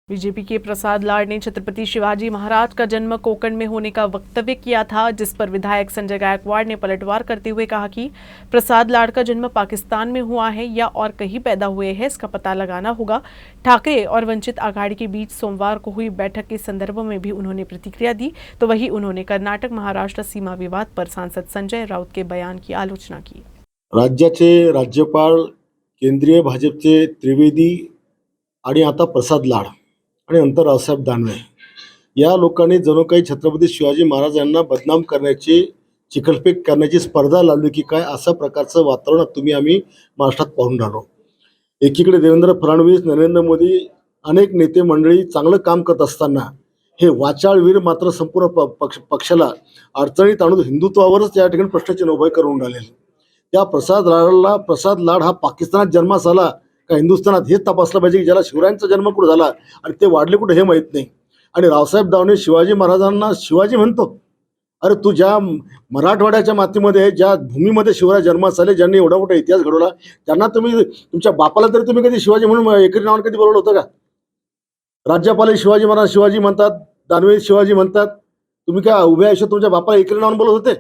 BJP के प्रसाद लाड़ ने छत्रपति शिवाजी महाराज का जन्म कोकण में होने का वक्तव्य किया था, जिस पर विधायक संजय गायकवाड़ ने पलटवार करते हुए कहा कि प्रसाद लाड़ का जन्म पाकिस्तान में हुआ है या और कहीं पैदा हुए हैं, इसका पता लगाना होगा। ठाकरे और वंचित आघाड़ी के बीच सोमवार को हुई बैठक के संदर्भ में भी उन्होंने प्रतिक्रिया दी, तो वहीं उन्होंने कर्नाटक महाराष्ट्र सीमा विवाद पर सांसद संजय राउत के बयान की आलोचना की। राज्याचे राज्यपाल, केंद्रीय भाजपचे त्रिवेदी आणि आता प्रसाद लाड आणि नंतर रावसाहेब दानवे या लोकांनी जणू काही छत्रपती शिवाजी महाराजांना बदनाम करण्याची, चिखलफेक करण्याची स्पर्धा लावली की काय, अशा प्रकारचं वातावरण आम्ही महाराष्ट्रात पाहून राहिलो। एकीकडे देवेंद्र फडणवीस, नरेंद्र मोदी, अनेक नेते मंडळी चांगलं काम करत असताना हे वाचाळवीर मात्र संपूर्ण पक्षाला अडचणीत आणून हिंदुत्वावरच या ठिकाणी प्रश्नचिन्ह उभे करून राहिलेले। त्या प्रसाद लाड हा पाकिस्तानात जन्मास आला का हिंदुस्थानात, हेच तपासलं पाहिजे की ज्याला शिवरायांचा जन्म कुठं झाला आणि ते वाढले कुठे हे माहीत नाही। आणि रावसाहेब दानवे शिवाजी महाराजांना शिवाजी म्हणतो, अरे तू ज्या मराठवाड्याच्या मातीमध्ये, ज्या भूमीमध्ये शिवराय जन्मास आले, ज्यांनी एवढा मोठा इतिहास घडवला, त्यांना तुम्ही, तुमच्या बापाला तरी तुम्ही कधी शिवाजी म्हणून एकरी नावाने कधी बोलवलं होतं का? राज्यपाल शिवाजी महाराज शिवाजी म्हणतात, दानवे शिवाजी म्हणतात, तुम्ही काय उभ्या आयुष्यात तुमच्या बापाला एकरी नावाने बोलत होते?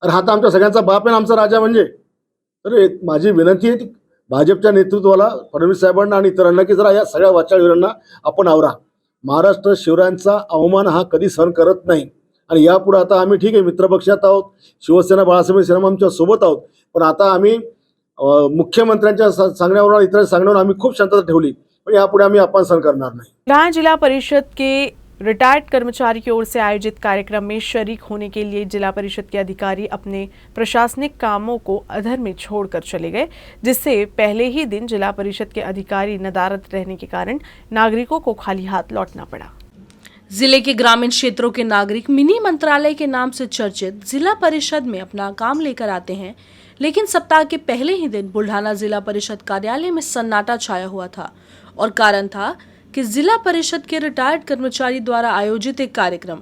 अरे हा तर आमच्या सगळ्यांचा बाप आहे, आमचा राजा म्हणजे। तर माझी विनंती आहे भाजपच्या नेतृत्वाला, फडणवीस साहेबांना आणि इतरांना की जरा या सगळ्या वाचाळवीरांना आपण आवरा। महाराष्ट्र शिवरायांचा अवमान हा कधी सहन करत नाही आणि यापुढे आता आम्ही ठीक आहे मित्रपक्षात आहोत, शिवसेना बाळासाहेब सेना आमच्या सोबत आहोत, पण आता आम्ही मुख्यमंत्र्यांच्या सांगण्यावर, इतर सांगण्यावर आम्ही खूप शांतता ठेवली, पण यापुढे आम्ही अपमान सहन करणार नाही। बुल्ढाना जिला परिषद के रिटायर्ड कर्मचारी की ओर से आयोजित कार्यक्रम में शरीक होने के लिए जिला परिषद के अधिकारी अपने प्रशासनिक कामों को अधर में छोड़कर चले गए, जिससे पहले ही दिन जिला परिषद के अधिकारी नदारद रहने के कारण नागरिकों को खाली हाथ लौटना पड़ा। जिले के ग्रामीण क्षेत्रों के नागरिक मिनी मंत्रालय के नाम से चर्चित जिला परिषद में अपना काम लेकर आते हैं, लेकिन सप्ताह के पहले ही दिन बुल्ढाना जिला परिषद कार्यालय में सन्नाटा छाया हुआ था और कारण था कि जिला परिषद के रिटायर्ड कर्मचारी द्वारा आयोजित एक कार्यक्रम।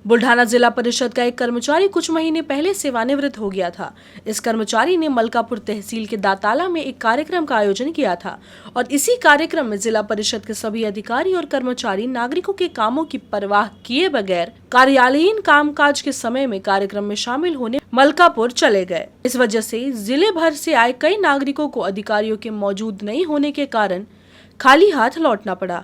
बुल्ढाना जिला परिषद का एक कर्मचारी कुछ महीने पहले सेवानिवृत्त हो गया था। इस कर्मचारी ने मलकापुर तहसील के दाताला में एक कार्यक्रम का आयोजन किया था और इसी कार्यक्रम में जिला परिषद के सभी अधिकारी और कर्मचारी नागरिकों के कामों की परवाह किए बगैर कार्यालयीन कामकाज के समय में कार्यक्रम में शामिल होने मलकापुर चले गए। इस वजह से जिले भर से आए कई नागरिकों को अधिकारियों के मौजूद नहीं होने के कारण खाली हाथ लौटना पड़ा।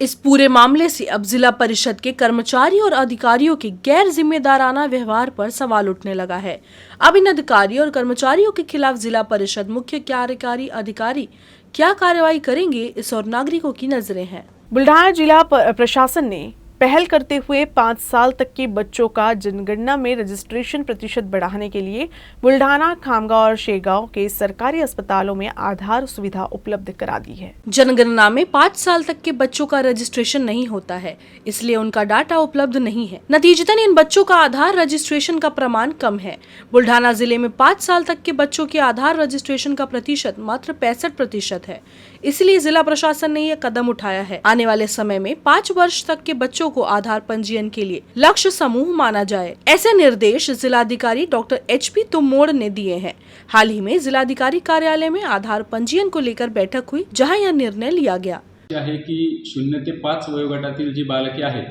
इस पूरे मामले से अब जिला परिषद के कर्मचारी और अधिकारियों के गैर जिम्मेदाराना व्यवहार पर सवाल उठने लगा है। अब इन अधिकारियों और कर्मचारियों के खिलाफ जिला परिषद मुख्य कार्यकारी अधिकारी क्या कार्रवाई करेंगे, इस और नागरिकों की नजरें हैं। बुल्ढाना जिला प्रशासन ने पहल करते हुए 5 साल तक के बच्चों का जनगणना में रजिस्ट्रेशन प्रतिशत बढ़ाने के लिए बुल्ढाना, खामगांव और शेगांव के सरकारी अस्पतालों में आधार सुविधा उपलब्ध करा दी है। जनगणना में 5 साल तक के बच्चों का रजिस्ट्रेशन नहीं होता है, इसलिए उनका डाटा उपलब्ध नहीं है। नतीजतन इन बच्चों का आधार रजिस्ट्रेशन का प्रमाण कम है। बुल्ढाना जिले में 5 साल तक के बच्चों के आधार रजिस्ट्रेशन का प्रतिशत मात्र 65% है, इसलिए जिला प्रशासन ने यह कदम उठाया है। आने वाले समय में 5 वर्ष तक के बच्चों को आधार पंजीयन के लिए लक्ष्य समूह माना जाए, ऐसे निर्देश जिलाधिकारी डॉक्टर HP तुमोड़ ने दिए हैं। हाल ही में जिलाधिकारी कार्यालय में आधार पंजीयन को लेकर बैठक हुई, जहां यह निर्णय लिया गया आहे की 0 ते 5 वयोगटातील जी बालके आहेत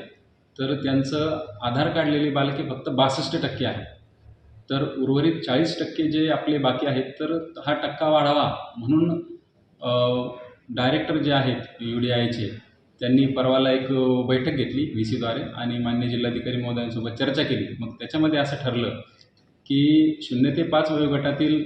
तर त्यांचं आधार काढलेली बालके फक्त 62% आहे, तर उर्वरित 40% जे आपले बाकी आहेत, तर हा टक्का वाढावा म्हणून डायरेक्टर जे आहेत UDIचे त्यांनी परवाला एक बैठक घेतली VC द्वारे आणि माननीय जिल्हाधिकारी महोदयांसोबत चर्चा केली। मग त्याच्यामध्ये असं ठरलं की 0 ते 5 वयोगटातील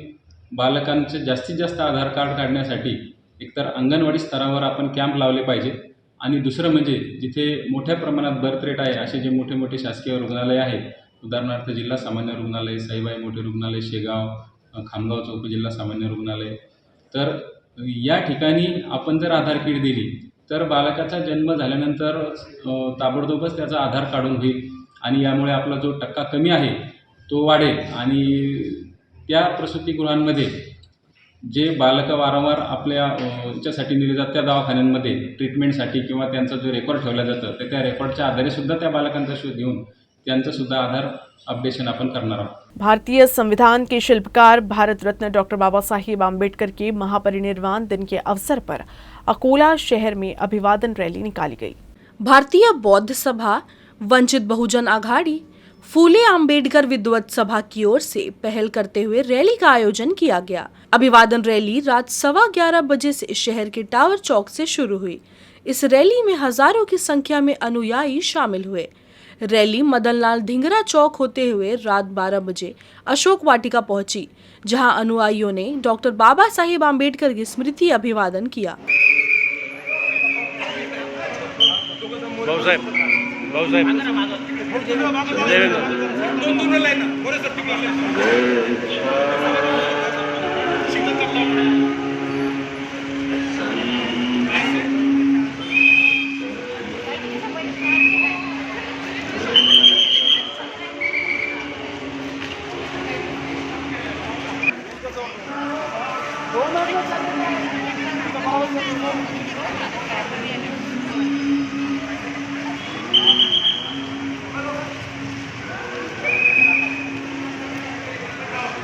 बालकांचे जास्तीत जास्त आधार कार्ड काढण्यासाठी एकतर अंगणवाडी स्तरावर आपण कॅम्प लावले पाहिजे आणि दुसरं म्हणजे जिथे मोठ्या प्रमाणात बर्थ रेट आहे असे जे मोठे मोठे शासकीय रुग्णालय आहेत, उदाहरणार्थ जिल्हा सामान्य रुग्णालय, साईबाई मोठे रुग्णालय शेगाव, खामगावचं उपजिल्हा सामान्य रुग्णालय, तर या ठिकाणी आपण जर आधार किट दिली तर बालकाचा जन्म झाल्यानंतर ताबडतोबच त्याचा आधार काढून होईल आणि यामुळे आपला जो टक्का कमी आहे तो वाढेल आणि त्या प्रसूतिगृहांमध्ये जे बालकं वारंवार आपल्या याच्यासाठी नेले जातात त्या दवाखान्यांमध्ये ट्रीटमेंटसाठी किंवा त्यांचा जो रेकॉर्ड ठेवला जातं तर त्या रेकॉर्डच्या आधारे सुद्धा त्या बालकांचा शोध घेऊन त्यांचं सुद्धा आधार अपडेशन आपण करणार आहोत. भारतीय संविधान के शिल्पकार भारत रत्न डॉक्टर बाबा साहिब आम्बेडकर के महापरिनिर्वाण दिन के अवसर पर अकोला शहर में अभिवादन रैली निकाली गई। भारतीय बौद्ध सभा, वंचित बहुजन आघाड़ी, फूले आम्बेडकर विद्वत सभा की ओर से पहल करते हुए रैली का आयोजन किया गया। अभिवादन रैली रात 11:15 बजे से शहर के टावर चौक से शुरू हुई। इस रैली में हजारों की संख्या में अनुयायी शामिल हुए। रैली मदनलाल धिंगरा चौक होते हुए रात 12 बजे अशोक वाटिका पहुंची, जहां अनुयायियों ने डॉक्टर बाबा साहिब आम्बेडकर की स्मृति अभिवादन किया।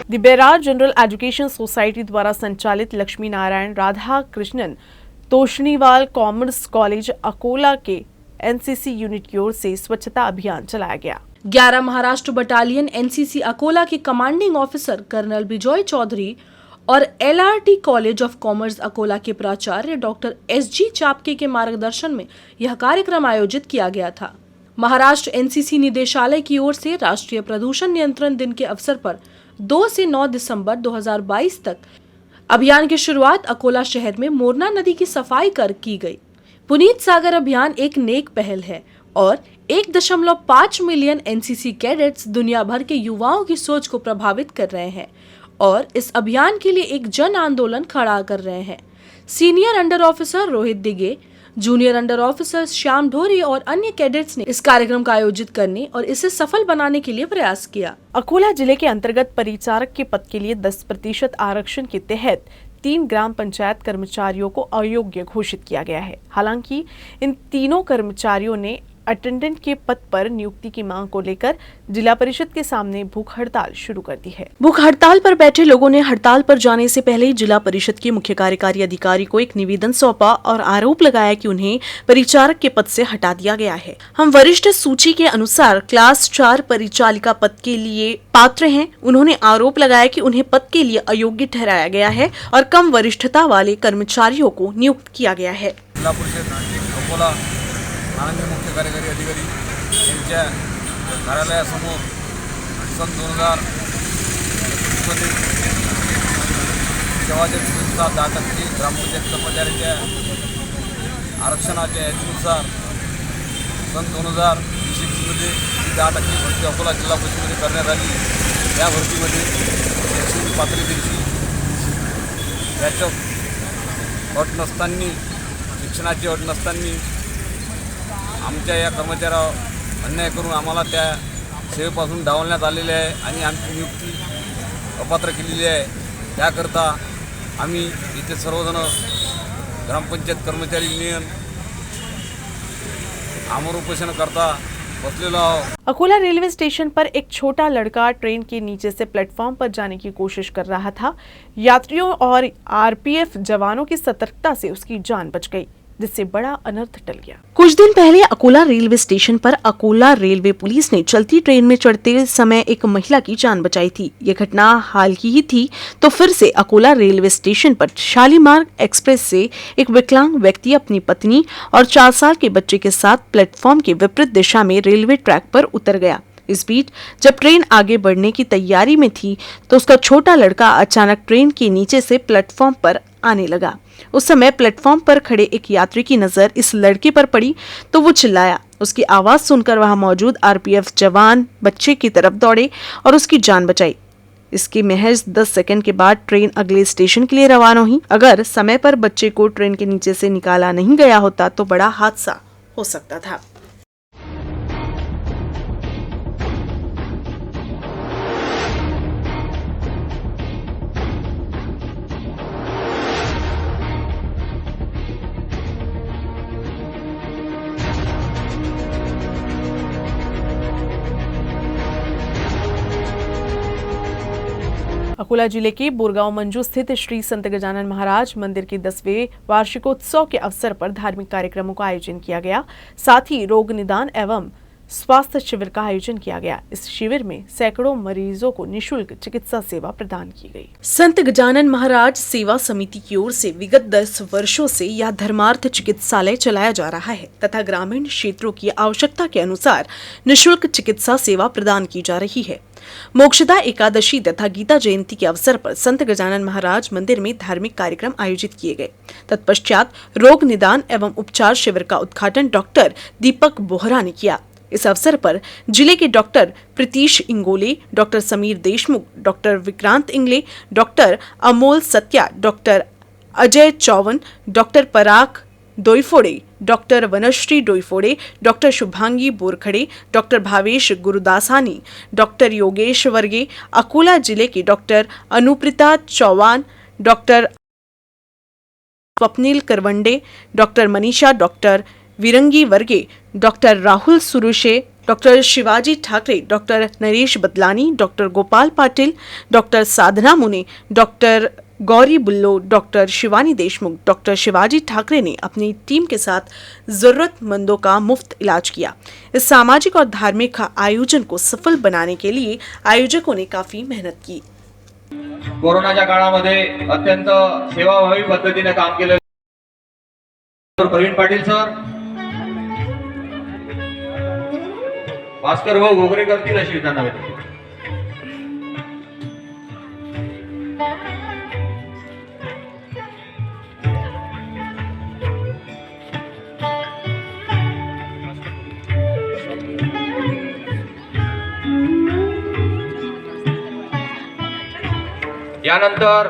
The barrage general education society द्वारा संचालित लक्ष्मी नारायण राधा कृष्णन तोषणीवाल कॉमर्स कॉलेज अकोला के एनसीसी यूनिट की ओर से स्वच्छता अभियान चलाया गया। 11 महाराष्ट्र बटालियन एनसीसी अकोला के commanding officer colonel Bijoy Choudhary और LRT college of commerce Akola के प्राचार्य डॉक्टर एसजी चापके के मार्गदर्शन में यह कार्यक्रम आयोजित किया गया था। महाराष्ट्र एनसीसी निदेशालय की ओर से राष्ट्रीय प्रदूषण नियंत्रण दिन के अवसर पर 2 से 9 दिसंबर 2022 तक अभियान की शुरुआत अकोला शहर में मोरना नदी की सफाई कर की गई। पुनीत सागर अभियान एक नेक पहल है और 1.5 मिलियन एनसीसी कैडेट्स दुनिया भर के युवाओं की सोच को प्रभावित कर रहे हैं और इस अभियान के लिए एक जन आंदोलन खड़ा कर रहे हैं। Senior under officer Rohit Dige, junior under officer Shyam Dhori और अन्य कैडेट्स ने इस कार्यक्रम का आयोजित करने और इसे सफल बनाने के लिए प्रयास किया। अकोला जिले के अंतर्गत परिचारक के पद के लिए 10% आरक्षण के तहत 3 ग्राम पंचायत कर्मचारियों को अयोग्य घोषित किया गया है। हालांकि इन तीनों कर्मचारियों ने अटेंडेंट के पद पर नियुक्ति की मांग को लेकर जिला परिषद के सामने भूख हड़ताल शुरू कर दी है। भूख हड़ताल पर बैठे लोगों ने हड़ताल पर जाने से पहले ही जिला परिषद के मुख्य कार्यकारी अधिकारी को एक निवेदन सौंपा और आरोप लगाया कि उन्हें परिचारक के पद से हटा दिया गया है। हम वरिष्ठ सूची के अनुसार क्लास 4 परिचालिका पद के लिए पात्र हैं। उन्होंने आरोप लगाया कि उन्हें पद के लिए अयोग्य ठहराया गया है और कम वरिष्ठता वाले कर्मचारियों को नियुक्त किया गया है। जिल्हा परिषद अकोला माननीय मुख्य कार्यकारी अधिकारी यांच्या कार्यालयासमोर सन 2021 मध्ये सेवाच्या सुविधा 10% ग्रामपंचायत कर्मचाऱ्यांच्या आरक्षणाच्या यादीनुसार सन 2020 मध्ये 10% भरती अकोला जिल्हा परिषदेमध्ये करण्यात आली। या भरतीमध्ये शैक्षणिक पात्रतेची याच्या अट नसताना शिक्षणाची अट नसताना आमच्या या कर्मचाऱ्यावर अन्याय करून आम्हाला त्या सेवेपासून डावलण्यात आलेले आहे आणि आमची नियुक्ती अपात्र केलेली आहे। त्याकरता आम्ही इथे सर्वजण ग्रामपंचायत कर्मचारी युनियन आमरण उपोषण करता बसलेलो आहोत। अकोला रेलवे स्टेशन पर एक छोटा लड़का ट्रेन के नीचे से प्लेटफॉर्म पर जाने की कोशिश कर रहा था। यात्रियों और आरपीएफ जवानों की सतर्कता से उसकी जान बच गई, जिससे बड़ा अनर्थ टल गया। कुछ दिन पहले अकोला रेलवे स्टेशन पर अकोला रेलवे पुलिस ने चलती ट्रेन में चढ़ते समय एक महिला की जान बचाई थी। ये घटना हाल की ही थी तो फिर से अकोला रेलवे स्टेशन पर शालीमार एक्सप्रेस से एक विकलांग व्यक्ति अपनी पत्नी और 4 साल के बच्चे के साथ प्लेटफॉर्म के विपरीत दिशा में रेलवे ट्रैक पर उतर गया। इस बीच जब ट्रेन आगे बढ़ने की तैयारी में थी तो उसका छोटा लड़का अचानक ट्रेन के नीचे से प्लेटफॉर्म पर आने लगा। उस समय प्लेटफॉर्म पर खड़े एक यात्री की नजर इस लड़के पर पड़ी तो वो चिल्लाया। उसकी आवाज सुनकर वहां मौजूद आरपीएफ जवान बच्चे की तरफ दौड़े और उसकी जान बचाई। इसके महज 10 सेकंड के बाद ट्रेन अगले स्टेशन के लिए रवाना हुई। अगर समय पर बच्चे को ट्रेन के नीचे से निकाला नहीं गया होता तो बड़ा हादसा हो सकता था। अकोला जिले के बोरगांव मंजू स्थित श्री संत गजानन महाराज मंदिर के 10वें वार्षिकोत्सव के अवसर पर धार्मिक कार्यक्रमों का आयोजन किया गया। साथ ही रोग निदान एवं स्वास्थ्य शिविर का आयोजन किया गया। इस शिविर में सैकड़ों मरीजों को निःशुल्क चिकित्सा सेवा प्रदान की गई। संत गजानन महाराज सेवा समिति की ओर से विगत 10 वर्षों से यह धर्मार्थ चिकित्सालय चलाया जा रहा है तथा ग्रामीण क्षेत्रों की आवश्यकता के अनुसार निःशुल्क चिकित्सा सेवा प्रदान की जा रही है। मोक्षदा एकादशी तथा गीता जयंती के अवसर पर संत गजानन महाराज मंदिर में धार्मिक कार्यक्रम आयोजित किए गए। तत्पश्चात रोग निदान एवं उपचार शिविर का उद्घाटन डॉक्टर दीपक बोहरा ने किया। इस अवसर पर जिले के doctor Pritish Ingole, doctor Sameer Deshmukh, doctor Vikrant Ingle, doctor Amol Satya, doctor Ajay Chavan, doctor Parag Doiphode, doctor Vanashree Doiphode, doctor Shubhangi Borkhade, doctor Bhavesh Gurudasani, doctor Yogesh Varge, Akola जिले के doctor Anuprita Chauhan, doctor Swapnil Karwande, doctor Manisha, doctor Virangi Varge, doctor Rahul Surushe, doctor Shivaji Thackeray, doctor Naresh Badlani, doctor Gopal Patil, doctor Sadhana Mune, doctor Gauri Bullo, doctor Shivani Deshmukh, doctor Shivaji Thackeray ने अपनी टीम के साथ जरूरतमंदों का मुफ्त इलाज किया। इस सामाजिक और धार्मिक आयोजन को सफल बनाने के लिए आयोजकों ने काफी मेहनत की। कोरोनाच्या काळामध्ये अत्यंत सेवाभावी पद्धतीने काम केलं। प्रवीण पाटील सर, भास्कर भाऊ घोगरे करतील अशी विधान विनंती। यानंतर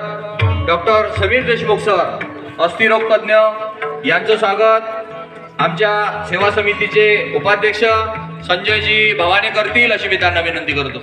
डॉक्टर समीर देशमुख सर, अस्थिरोग तज्ञ, यांचं स्वागत आमच्या सेवा समितीचे उपाध्यक्ष संजयजी भवाने करतील अशी मी त्यांना विनंती करतो।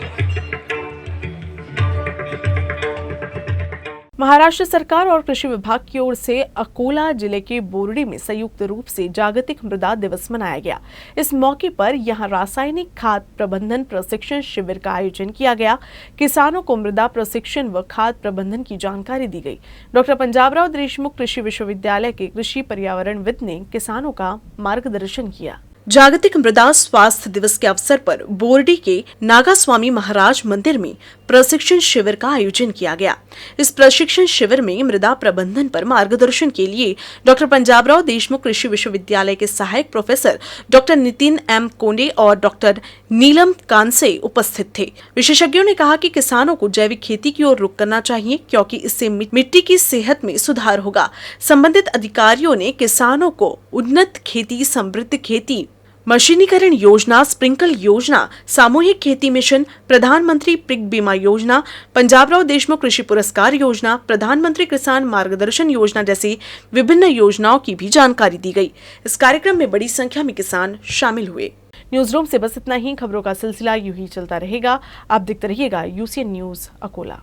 महाराष्ट्र सरकार और कृषि विभाग की ओर से अकोला जिले के बोरडी में संयुक्त रूप से जागतिक मृदा दिवस मनाया गया। इस मौके पर यहां रासायनिक खाद प्रबंधन प्रशिक्षण शिविर का आयोजन किया गया। किसानों को मृदा प्रशिक्षण व खाद प्रबंधन की जानकारी दी गई। डॉक्टर पंजाबराव देशमुख कृषि विश्वविद्यालय के कृषि पर्यावरणविद ने किसानों का मार्गदर्शन किया। जागतिक मृदा स्वास्थ्य दिवस के अवसर पर बोरडी के नागास्वामी महाराज मंदिर में प्रशिक्षण शिविर का आयोजन किया गया। इस प्रशिक्षण शिविर में मृदा प्रबंधन पर मार्गदर्शन के लिए डॉक्टर पंजाबराव देशमुख कृषि विश्वविद्यालय के सहायक प्रोफेसर डॉक्टर नितिन एम कोंडे और डॉक्टर नीलम कांसे उपस्थित थे। विशेषज्ञों ने कहा कि किसानों को जैविक खेती की ओर रुख करना चाहिए क्योंकि इससे मिट्टी की सेहत में सुधार होगा। संबंधित अधिकारियों ने किसानों को उन्नत खेती, समृद्ध खेती, मशीनीकरण योजना, स्प्रिंकल योजना, सामूहिक खेती मिशन, प्रधानमंत्री पीक बीमा योजना, पंजाबराव देशमुख कृषि पुरस्कार योजना, प्रधानमंत्री किसान मार्गदर्शन योजना जैसी विभिन्न योजनाओं की भी जानकारी दी गई। इस कार्यक्रम में बड़ी संख्या में किसान शामिल हुए। न्यूज रूम से बस इतना ही। खबरों का सिलसिला यूं ही चलता रहेगा। आप देखते रहिएगा UCN न्यूज अकोला।